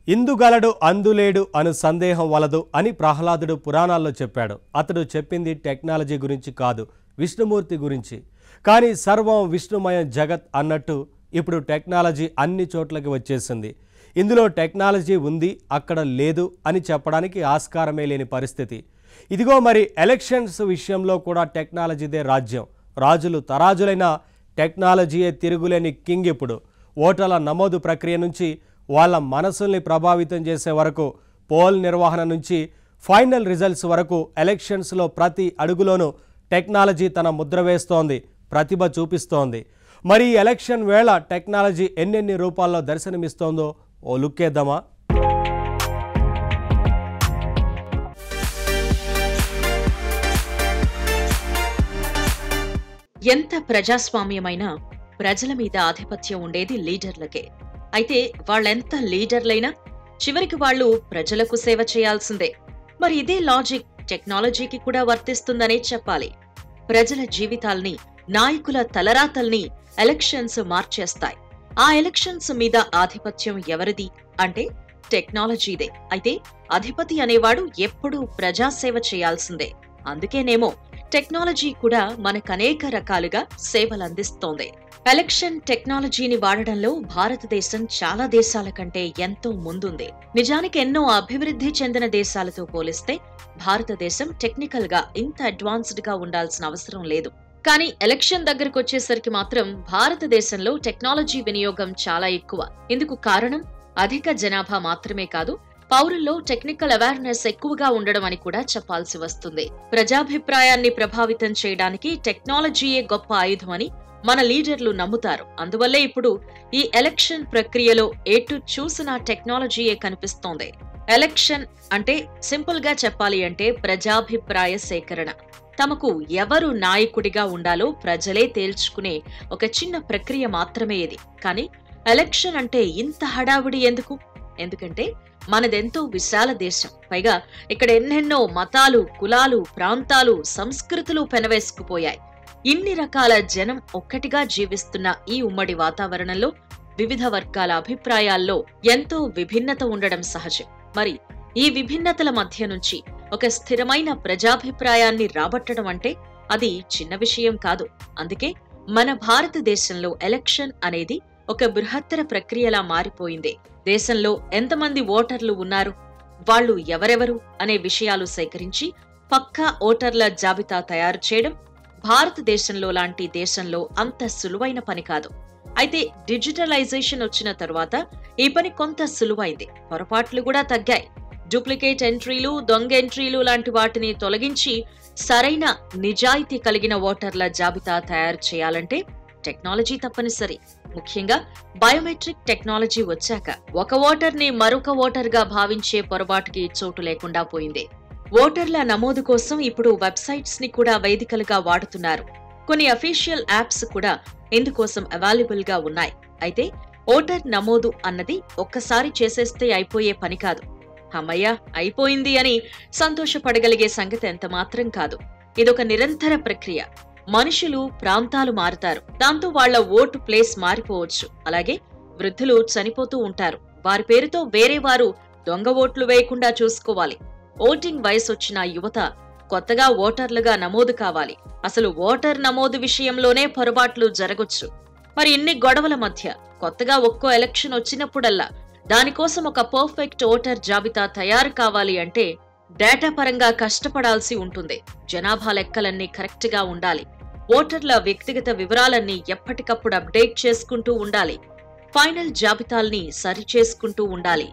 ఇందుగలడు అందులేడు అను సందేహం వలదు అని ప్రహ్లాదుడు పురాణాల్లో చెప్పాడు. అతడు చెప్పింది టెక్నాలజీ గురించి కాదు, విష్ణుమూర్తి గురించి. కానీ సర్వం విష్ణుమయం జగత్ అన్నట్టు ఇప్పుడు టెక్నాలజీ అన్ని చోట్లకి వచ్చేసింది. ఇందులో టెక్నాలజీ ఉంది, అక్కడ లేదు అని చెప్పడానికి ఆస్కారమే లేని పరిస్థితి. ఇదిగో మరి ఎలక్షన్స్ విషయంలో కూడా టెక్నాలజీదే రాజ్యం. రాజులు తరాజులైన టెక్నాలజీయే తిరుగులేని కింగ్. ఇప్పుడు ఓటర్ల నమోదు ప్రక్రియ నుంచి వాళ్ళ మనసుల్ని ప్రభావితం చేసే వరకు, పోల్ నిర్వహణ నుంచి ఫైనల్ రిజల్ట్స్ వరకు ఎలక్షన్స్లో ప్రతి అడుగులోనూ టెక్నాలజీ తన ముద్ర వేస్తోంది, ప్రతిభ చూపిస్తోంది. మరి ఈ ఎలక్షన్ వేళ టెక్నాలజీ ఎన్నెన్ని రూపాల్లో దర్శనమిస్తోందో ఓ లుక్కేద్దామా? ఎంత ప్రజాస్వామ్యమైనా ప్రజల మీద ఆధిపత్యం ఉండేది లీడర్లకే. అయితే వాళ్ళెంత లీడర్లైనా చివరికి వాళ్ళు ప్రజలకు సేవ చేయాల్సిందే. మరి ఇదే లాజిక్ టెక్నాలజీకి కూడా వర్తిస్తుందనే చెప్పాలి. ప్రజల జీవితాల్ని, నాయకుల తలరాతల్ని ఎలక్షన్స్ మార్చేస్తాయి. ఆ ఎలక్షన్స్ మీద ఆధిపత్యం ఎవరిది అంటే టెక్నాలజీదే. అయితే అధిపతి అనేవాడు ఎప్పుడూ ప్రజాసేవ చేయాల్సిందే. అందుకేనేమో టెక్నాలజీ కూడా మనకనేక రకాలుగా సేవలందిస్తోంది. ఎలక్షన్ టెక్నాలజీని వాడడంలో భారతదేశం చాలా దేశాల కంటే ఎంతో ముందుంది. నిజానికి ఎన్నో అభివృద్ధి చెందిన దేశాలతో పోలిస్తే భారతదేశం టెక్నికల్ గా ఇంత అడ్వాన్స్డ్ గా ఉండాల్సిన అవసరం లేదు. కానీ ఎలక్షన్ దగ్గరకు వచ్చేసరికి మాత్రం భారతదేశంలో టెక్నాలజీ వినియోగం చాలా ఎక్కువ. ఇందుకు కారణం అధిక జనాభా మాత్రమే కాదు, పౌరుల్లో టెక్నికల్ అవేర్నెస్ ఎక్కువగా ఉండడం అని కూడా చెప్పాల్సి వస్తుంది. ప్రజాభిప్రాయాన్ని ప్రభావితం చేయడానికి టెక్నాలజీయే గొప్ప ఆయుధమని మన లీడర్లు నమ్ముతారు. అందువల్లే ఇప్పుడు ఈ ఎలక్షన్ ప్రక్రియలో ఎటు చూసినా టెక్నాలజీయే కనిపిస్తోంది. ఎలక్షన్ అంటే సింపుల్ గా చెప్పాలి అంటే ప్రజాభిప్రాయ సేకరణ. తమకు ఎవరు నాయకుడిగా ఉండాలో ప్రజలే తేల్చుకునే ఒక చిన్న ప్రక్రియ మాత్రమే ఇది. కానీ ఎలక్షన్ అంటే ఇంత హడావుడి ఎందుకు? ఎందుకంటే మనదెంతో విశాల దేశం. పైగా ఇక్కడ ఎన్నెన్నో మతాలు, కులాలు, ప్రాంతాలు, సంస్కృతులు పెనవేసుకుపోయాయి. ఇన్ని రకాల జనం ఒక్కటిగా జీవిస్తున్న ఈ ఉమ్మడి వాతావరణంలో వివిధ వర్గాల అభిప్రాయాల్లో ఎంతో విభిన్నత ఉండడం సహజం. మరి ఈ విభిన్నతల మధ్య నుంచి ఒక స్థిరమైన ప్రజాభిప్రాయాన్ని రాబట్టడం అంటే అది చిన్న విషయం కాదు. అందుకే మన భారతదేశంలో ఎలక్షన్ అనేది ఒక బృహత్తర ప్రక్రియలా మారిపోయింది. దేశంలో ఎంతమంది ఓటర్లు ఉన్నారు, వాళ్ళు ఎవరెవరు అనే విషయాలు సేకరించి పక్కా ఓటర్ల జాబితా తయారు చేయడం భారతదేశంలో లాంటి దేశంలో అంత సులువైన పని కాదు. అయితే డిజిటలైజేషన్ వచ్చిన తరువాత ఈ పని కొంత సులువైంది, పొరపాట్లు కూడా తగ్గాయి. డూప్లికేట్ ఎంట్రీలు, దొంగ ఎంట్రీలు లాంటి వాటిని తొలగించి సరైన నిజాయితీ కలిగిన ఓటర్ల జాబితా తయారు చేయాలంటే టెక్నాలజీ తప్పనిసరి. ముఖ్యంగా బయోమెట్రిక్ టెక్నాలజీ వచ్చాక ఒక ఓటర్ని మరొక ఓటర్గా భావించే పొరపాటుకి చోటు లేకుండా పోయింది. ఓటర్ల నమోదు కోసం ఇప్పుడు వెబ్సైట్స్ ని కూడా వేదికలుగా వాడుతున్నారు. కొన్ని అఫీషియల్ యాప్స్ కూడా ఇందుకోసం అవైలబుల్ గా ఉన్నాయి. అయితే ఓటర్ నమోదు అన్నది ఒక్కసారి చేసేస్తే అయిపోయే పని కాదు. అమ్మయ్య అయిపోయింది అని సంతోషపడగలిగే సంగతి ఎంత మాత్రం కాదు. ఇదొక నిరంతర ప్రక్రియ. మనుషులు, ప్రాంతాలు మారుతారు, దాంతో వాళ్ల ఓటు ప్లేస్ మారిపోవచ్చు. అలాగే వృద్ధులు చనిపోతూ ఉంటారు, వారి పేరుతో వేరే వారు దొంగ ఓట్లు వేయకుండా చూసుకోవాలి. ఓటింగ్ వయసొచ్చిన యువత కొత్తగా ఓటర్లుగా నమోదు కావాలి. అసలు ఓటర్ నమోదు విషయంలోనే పొరపాట్లు జరగొచ్చు. మరి ఇన్ని గొడవల మధ్య కొత్తగా ఒక్కో ఎలక్షన్ వచ్చినప్పుడల్లా దానికోసం ఒక పర్ఫెక్ట్ ఓటర్ జాబితా తయారు కావాలి అంటే డేటా పరంగా కష్టపడాల్సి ఉంటుంది. జనాభా లెక్కలన్నీ కరెక్ట్ గా ఉండాలి. ఓటర్ల వ్యక్తిగత వివరాలన్నీ ఎప్పటికప్పుడు అప్డేట్ చేసుకుంటూ ఉండాలి. ఫైనల్ జాబితాల్ని సరిచేసుకుంటూ ఉండాలి.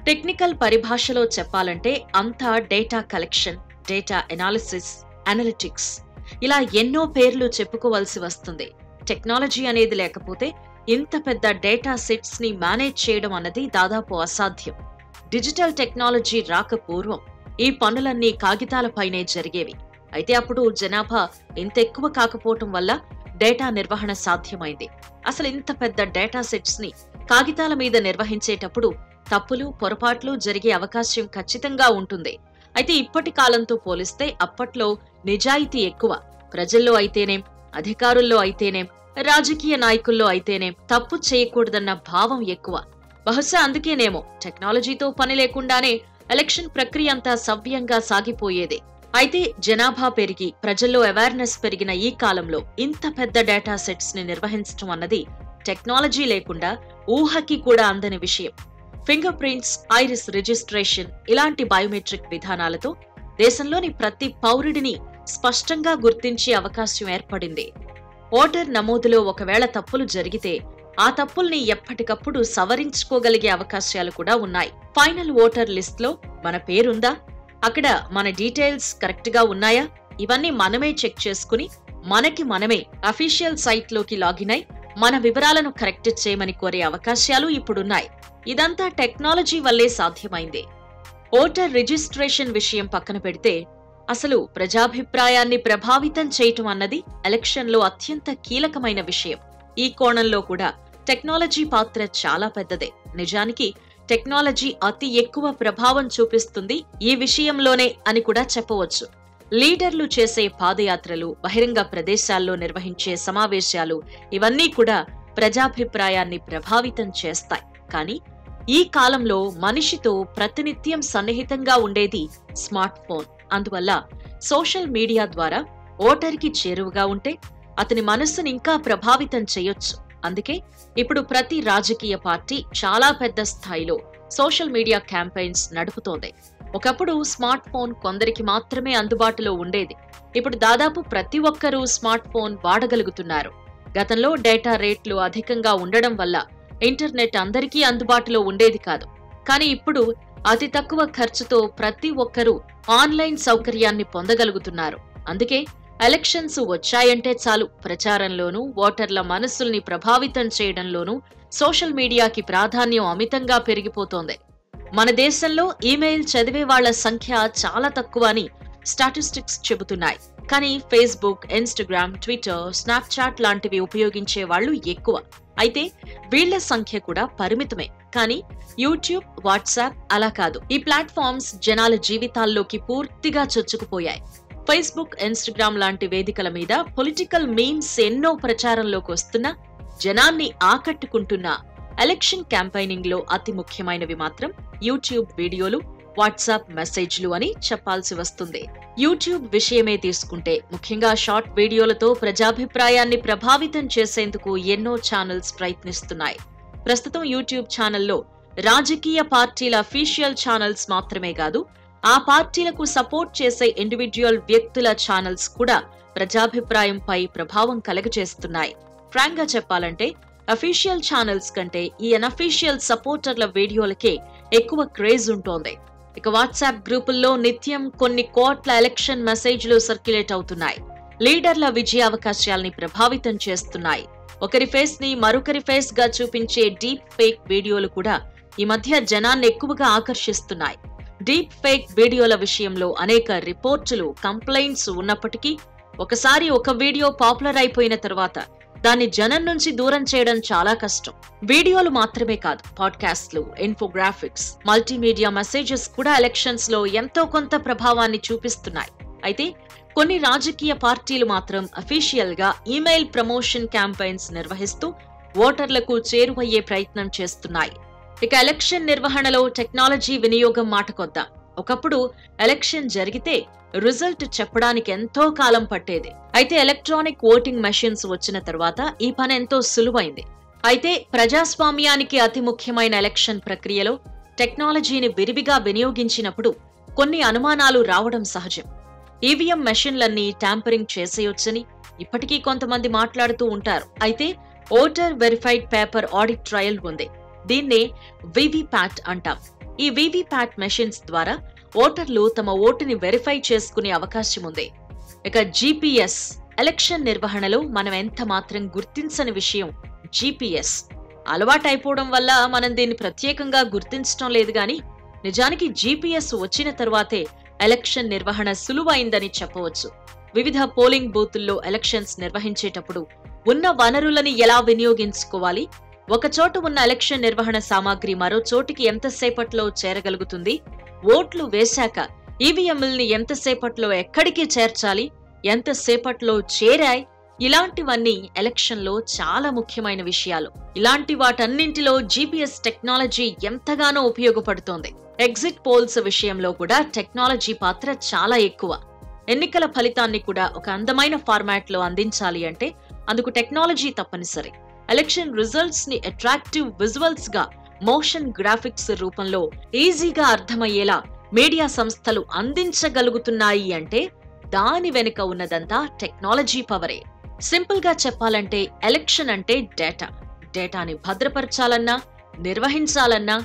టెక్నికల్ పరిభాషలో చెప్పాలంటే అంతా data collection, data analysis, analytics, ఇలా ఎన్నో పేర్లు చెప్పుకోవాల్సి వస్తుంది. టెక్నాలజీ అనేది లేకపోతే ఇంత పెద్ద డేటా సెట్స్ ని మేనేజ్ చేయడం అన్నది దాదాపు అసాధ్యం. డిజిటల్ టెక్నాలజీ రాక పూర్వం ఈ పనులన్నీ కాగితాలపైనే జరిగేవి. అయితే అప్పుడు జనాభా ఇంత ఎక్కువ కాకపోవటం వల్ల డేటా నిర్వహణ సాధ్యమైంది. అసలు ఇంత పెద్ద డేటా సెట్స్ ని కాగితాల మీద నిర్వహించేటప్పుడు తప్పులు, పొరపాట్లు జరిగే అవకాశం ఖచ్చితంగా ఉంటుంది. అయితే ఇప్పటి కాలంతో పోలిస్తే అప్పట్లో నిజాయితీ ఎక్కువ. ప్రజల్లో అయితేనేం, అధికారుల్లో అయితేనేం, రాజకీయ నాయకుల్లో అయితేనేం తప్పు చేయకూడదన్న భావం ఎక్కువ. బహుశా అందుకేనేమో టెక్నాలజీతో పని లేకుండానే ఎలక్షన్ ప్రక్రియ అంతా సవ్యంగా సాగిపోయేది. అయితే జనాభా పెరిగి ప్రజల్లో అవేర్నెస్ పెరిగిన ఈ కాలంలో ఇంత పెద్ద డేటా సెట్స్ ని నిర్వహించడం అన్నది టెక్నాలజీ లేకుండా ఊహకి కూడా అందని విషయం. ఫింగర్ ప్రింట్స్, ఐరిస్ రిజిస్ట్రేషన్ ఇలాంటి బయోమెట్రిక్ విధానాలతో దేశంలోని ప్రతి పౌరుడిని స్పష్టంగా గుర్తించే అవకాశం ఏర్పడింది. ఓటర్ నమోదులో ఒకవేళ తప్పులు జరిగితే ఆ తప్పుల్ని ఎప్పటికప్పుడు సవరించుకోగలిగే అవకాశాలు కూడా ఉన్నాయి. ఫైనల్ ఓటర్ లిస్ట్ లో మన పేరుందా, అక్కడ మన డీటెయిల్స్ కరెక్ట్ గా ఉన్నాయా, ఇవన్నీ మనమే చెక్ చేసుకుని మనమే అఫీషియల్ సైట్ లోకి లాగిన్ అయి మన వివరాలను కరెక్ట్ చేయమని కోరే అవకాశాలు ఇప్పుడున్నాయి. ఇదంతా టెక్నాలజీ వల్లే సాధ్యమైంది. ఓటర్ రిజిస్ట్రేషన్ విషయం పక్కన పెడితే అసలు ప్రజాభిప్రాయాన్ని ప్రభావితం చేయటం అన్నది ఎలక్షన్లో అత్యంత కీలకమైన విషయం. ఈ కోణంలో కూడా టెక్నాలజీ పాత్ర చాలా పెద్దదే. నిజానికి టెక్నాలజీ అతి ఎక్కువ ప్రభావం చూపిస్తుంది ఈ విషయంలోనే అని కూడా చెప్పవచ్చు. లీడర్లు చేసే పాదయాత్రలు, బహిరంగ ప్రదేశాల్లో నిర్వహించే సమావేశాలు ఇవన్నీ కూడా ప్రజాభిప్రాయాన్ని ప్రభావితం చేస్తాయి. కానీ ఈ కాలంలో మనిషితో ప్రతినిత్యం సన్నిహితంగా ఉండేది స్మార్ట్ ఫోన్. అందువల్ల సోషల్ మీడియా ద్వారా ఓటర్కి చేరువగా ఉంటే అతని మనస్సుని ఇంకా ప్రభావితం చేయొచ్చు. అందుకే ఇప్పుడు ప్రతి రాజకీయ పార్టీ చాలా పెద్ద స్థాయిలో సోషల్ మీడియా క్యాంపెయిన్స్ నడుపుతోంది. ఒకప్పుడు స్మార్ట్ ఫోన్ కొందరికి మాత్రమే అందుబాటులో ఉండేది. ఇప్పుడు దాదాపు ప్రతి ఒక్కరూ స్మార్ట్ ఫోన్ వాడగలుగుతున్నారు. గతంలో డేటా రేట్లు అధికంగా ఉండడం వల్ల ఇంటర్నెట్ అందరికీ అందుబాటులో ఉండేది కాదు. కానీ ఇప్పుడు అతి తక్కువ ఖర్చుతో ప్రతి ఒక్కరూ ఆన్లైన్ సౌకర్యాన్ని పొందగలుగుతున్నారు. అందుకే ఎలక్షన్స్ వచ్చాయంటే చాలు ప్రచారంలోనూ, ఓటర్ల మనస్సుల్ని ప్రభావితం చేయడంలోనూ సోషల్ మీడియాకి ప్రాధాన్యం అమితంగా పెరిగిపోతోంది. మన దేశంలో ఈమెయిల్ చదివే వాళ్ల సంఖ్య చాలా తక్కువ అని స్టాటిస్టిక్స్ చెబుతున్నాయి. కానీ ఫేస్బుక్, ఇన్స్టాగ్రామ్, ట్విట్టర్, స్నాప్చాట్ లాంటివి ఉపయోగించే వాళ్లు ఎక్కువ. అయితే వీళ్ల సంఖ్య కూడా పరిమితమే. కానీ యూట్యూబ్, వాట్సాప్ అలా కాదు. ఈ ప్లాట్ఫామ్స్ జనాల జీవితాల్లోకి పూర్తిగా చొచ్చుకుపోయాయి. ఫేస్బుక్, ఇన్స్టాగ్రామ్ లాంటి వేదికల మీద పొలిటికల్ మీమ్స్ ఎన్నో ప్రచారంలోకి వస్తున్నా, జనాన్ని ఆకట్టుకుంటున్నా ఎలక్షన్ క్యాంపెయినింగ్ లో అతి ముఖ్యమైనవి మాత్రం యూట్యూబ్ వీడియోలు, వాట్సాప్ మెసేజ్లు అని చెప్పాల్సి వస్తుంది. యూట్యూబ్ విషయమే తీసుకుంటే ముఖ్యంగా షార్ట్ వీడియోలతో ప్రజాభిప్రాయాన్ని ప్రభావితం చేసేందుకు ఎన్నో ఛానల్స్ ప్రయత్నిస్తున్నాయి. ప్రస్తుతం యూట్యూబ్ ఛానల్లో రాజకీయ పార్టీల అఫీషియల్ ఛానల్స్ మాత్రమే కాదు, ఆ పార్టీలకు సపోర్ట్ చేసే ఇండివిడ్యువల్ వ్యక్తుల ఛానల్స్ కూడా ప్రజాభిప్రాయంపై ప్రభావం కలుగజేస్తున్నాయి. ఫ్రాంక్ గా చెప్పాలంటే అఫీషియల్ ఛానల్స్ కంటే ఈ అన్అఫీషియల్ సపోర్టర్ల వీడియోలకే ఎక్కువ క్రేజ్ ఉంటోంది. ఇక వాట్సాప్ గ్రూపుల్లో నిత్యం కొన్ని కోట్ల ఎలక్షన్ మెసేజ్లు సర్క్యులేట్ అవుతున్నాయి. లీడర్ల విజయావకాశాల్ని ప్రభావితం చేస్తున్నాయి. ఒకరి ఫేస్ ని మరొకరి ఫేస్ గా చూపించే డీప్ ఫేక్ వీడియోలు కూడా ఈ మధ్య జనాన్ని ఎక్కువగా ఆకర్షిస్తున్నాయి. డీప్ ఫేక్ వీడియోల విషయంలో అనేక రిపోర్టులు, కంప్లైంట్స్ ఉన్నప్పటికీ ఒకసారి ఒక వీడియో పాపులర్ అయిపోయిన తర్వాత దాన్ని జనం నుంచి దూరం చేయడం చాలా కష్టం. వీడియోలు మాత్రమే కాదు, పాడ్కాస్ట్లు, ఇన్ఫోగ్రాఫిక్స్, మల్టీమీడియా మెసేజెస్ కూడా ఎలక్షన్స్ లో ఎంతో కొంత ప్రభావాన్ని చూపిస్తున్నాయి. అయితే కొన్ని రాజకీయ పార్టీలు మాత్రం అఫీషియల్ గా ఈమెయిల్ ప్రమోషన్ క్యాంపెయిన్స్ నిర్వహిస్తూ ఓటర్లకు చేరువయ్యే ప్రయత్నం చేస్తున్నాయి. ఇక ఎలక్షన్ నిర్వహణలో టెక్నాలజీ వినియోగం మాటకొద్దాం. ఒకప్పుడు ఎలక్షన్ జరిగితే రిజల్ట్ చెప్పడానికి ఎంతో కాలం పట్టేది. అయితే ఎలక్ట్రానిక్ ఓటింగ్ మెషిన్స్ వచ్చిన తర్వాత ఈ పని ఎంతో సులువైంది. అయితే ప్రజాస్వామ్యానికి అతి ముఖ్యమైన ఎలక్షన్ ప్రక్రియలో టెక్నాలజీని విరివిగా వినియోగించినప్పుడు కొన్ని అనుమానాలు రావడం సహజం. ఈవీఎం మెషిన్లన్నీ ట్యాంపరింగ్ చేసేయొచ్చని ఇప్పటికీ కొంతమంది మాట్లాడుతూ ఉంటారు. అయితే voter verified paper audit trial ఉంది. దీన్నే వీవీప్యాట్ అంటాం. ఈ వీవీప్యాట్ మెషిన్స్ ద్వారా ఓటర్లు తమ ఓటుని వెరిఫై చేసుకునే అవకాశం ఉంది. ఇక జీపీఎస్, ఎలక్షన్ నిర్వహణలో మనం ఎంత మాత్రం గుర్తించని విషయం జీపీఎస్. అలవాటైపోవడం వల్ల మనం దీన్ని ప్రత్యేకంగా గుర్తించడం లేదు గాని నిజానికి జీపీఎస్ వచ్చిన తర్వాతే ఎలక్షన్ నిర్వహణ సులువైందని చెప్పవచ్చు. వివిధ పోలింగ్ బూతుల్లో ఎలక్షన్స్ నిర్వహించేటప్పుడు ఉన్న వనరులని ఎలా వినియోగించుకోవాలి, ఒక చోట ఉన్న ఎలక్షన్ నిర్వహణ సామాగ్రి మరో చోటికి ఎంతసేపట్లో చేరగలుగుతుంది, ఓట్లు వేశాక ఈవీఎంల్ని ఎంతసేపట్లో ఎక్కడికి చేర్చాలి, ఎంతసేపట్లో చేరాయి, ఇలాంటివన్నీ ఎలక్షన్లో చాలా ముఖ్యమైన విషయాలు. ఇలాంటి వాటన్నింటిలో జీపీఎస్ టెక్నాలజీ ఎంతగానో ఉపయోగపడుతోంది. ఎగ్జిట్ పోల్స్ విషయంలో కూడా టెక్నాలజీ పాత్ర చాలా ఎక్కువ. ఎన్నికల ఫలితాన్ని కూడా ఒక అందమైన ఫార్మాట్ లో అందించాలి అంటే అందుకు టెక్నాలజీ తప్పనిసరి. ఎలక్షన్ రిజల్ట్స్ ని అట్రాక్టివ్ విజువల్స్ గా మోషన్ గ్రాఫిక్స్ రూపంలో ఈజీగా అర్థమయ్యేలా మీడియా సంస్థలు అందించగలుగుతున్నాయి అంటే దాని వెనుక ఉన్నదంతా టెక్నాలజీ పవరే. సింపుల్ గా చెప్పాలంటే ఎలక్షన్ అంటే డేటా. డేటాని భద్రపరచాలన్నా, నిర్వహించాలన్నా,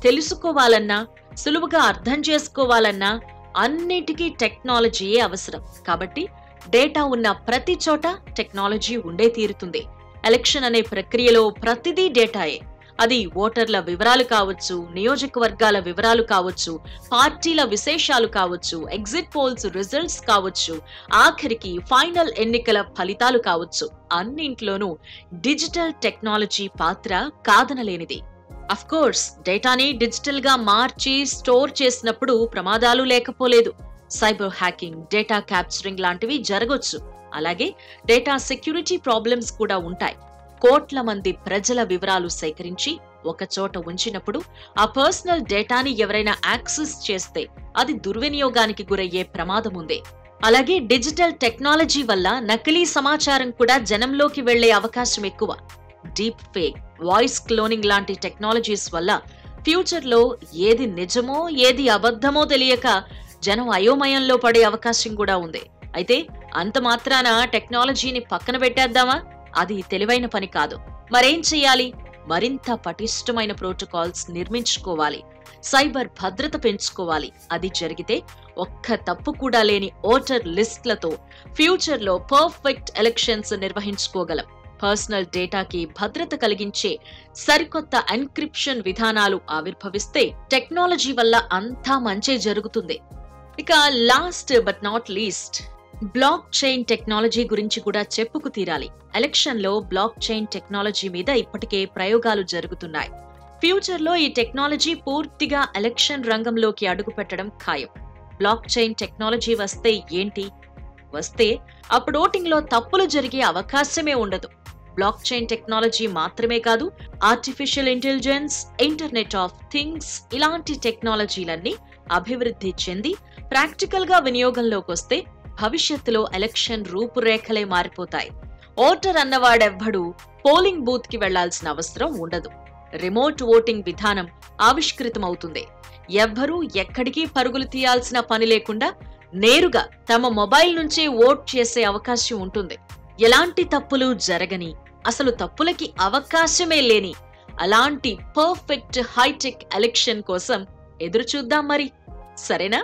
తెలుసుకోవాలన్నా, సులువుగా అర్థం చేసుకోవాలన్నా అన్నిటికీ టెక్నాలజీయే అవసరం. కాబట్టి డేటా ఉన్న ప్రతి చోట టెక్నాలజీ ఉండే తీరుతుంది. ఎలక్షన్ అనే ప్రక్రియలో ప్రతిదీ డేటాయే. అది ఓటర్ల వివరాలు కావచ్చు, నియోజకవర్గాల వివరాలు కావచ్చు, పార్టీల విశేషాలు కావచ్చు, ఎగ్జిట్ పోల్స్ రిజల్ట్స్ కావచ్చు, ఆఖరికి ఫైనల్ ఎన్నికల ఫలితాలు కావచ్చు. అన్నింట్లోనూ డిజిటల్ టెక్నాలజీ పాత్ర కాదనలేనిది. అఫ్ కోర్స్ డేటాని డిజిటల్ గా మార్చి స్టోర్ చేసినప్పుడు ప్రమాదాలు లేకపోలేదు. సైబర్ హ్యాకింగ్, డేటా క్యాప్చరింగ్ లాంటివి జరగొచ్చు. అలాగే డేటా సెక్యూరిటీ ప్రాబ్లమ్స్ కూడా ఉంటాయి. కోట్ల మంది ప్రజల వివరాలు సేకరించి ఒక చోట ఉంచినప్పుడు ఆ పర్సనల్ డేటాని ఎవరైనా యాక్సెస్ చేస్తే అది దుర్వినియోగానికి గురయ్యే ప్రమాదం ఉంది. అలాగే డిజిటల్ టెక్నాలజీ వల్ల నకిలీ సమాచారం కూడా జనంలోకి వెళ్లే అవకాశం ఎక్కువ. డీప్ ఫేక్, వాయిస్ క్లోనింగ్ లాంటి టెక్నాలజీస్ వల్ల ఫ్యూచర్ లో ఏది నిజమో ఏది అబద్ధమో తెలియక జనం అయోమయంలో పడే అవకాశం కూడా ఉంది. అయితే అంత మాత్రాన టెక్నాలజీని పక్కన పెట్టేద్దామా? అది తెలివైన పని కాదు. మరేం చెయ్యాలి? మరింత పటిష్టమైన ప్రోటోకాల్స్ నిర్మించుకోవాలి. సైబర్ భద్రత పెంచుకోవాలి. అది జరిగితే ఒక్క తప్పు కూడా లేని ఓటర్ లిస్ట్లతో ఫ్యూచర్ లో పర్ఫెక్ట్ ఎలక్షన్స్ నిర్వహించుకోగలం. పర్సనల్ డేటాకి భద్రత కలిగించే సరికొత్త ఎన్క్రిప్షన్ విధానాలు ఆవిర్భవిస్తే టెక్నాలజీ వల్ల అంతా మంచే జరుగుతుంది. ఇక last but not least block chain technology గురించి కూడా చెప్పుకు తీరాలి. ఎలక్షన్ లో బ్లాక్ చైన్ టెక్నాలజీ మీద ఇప్పటికే ప్రయోగాలు జరుగుతున్నాయి. ఫ్యూచర్ లో ఈ టెక్నాలజీ పూర్తిగా ఎలక్షన్ రంగంలోకి అడుగు పెట్టడం ఖాయం. బ్లాక్ చైన్ టెక్నాలజీ వస్తే ఏంటి? వస్తే అప్పుడు ఓటింగ్ లో తప్పులు జరిగే అవకాశమే ఉండదు. బ్లాక్ చైన్ టెక్నాలజీ మాత్రమే కాదు, artificial intelligence, internet of things ఇలాంటి టెక్నాలజీలన్నీ అభివృద్ధి చెంది ప్రాక్టికల్ గా వినియోగంలోకి వస్తే భవిష్యత్తులో ఎలక్షన్ రూపురేఖలే మారిపోతాయి. ఓటర్ అన్నవాడెవ్వడూ పోలింగ్ బూత్ కి వెళ్లాల్సిన అవసరం ఉండదు. రిమోట్ ఓటింగ్ విధానం ఆవిష్కృతమవుతుంది. ఎవ్వరూ ఎక్కడికి పరుగులు తీయాల్సిన పని లేకుండా నేరుగా తమ మొబైల్ నుంచే ఓట్ చేసే అవకాశం ఉంటుంది. ఎలాంటి తప్పులు జరగని, అసలు తప్పులకి అవకాశమే లేని అలాంటి పర్ఫెక్ట్ హైటెక్ ఎలక్షన్ కోసం ఎదురు చూద్దాం మరి. సరేనా?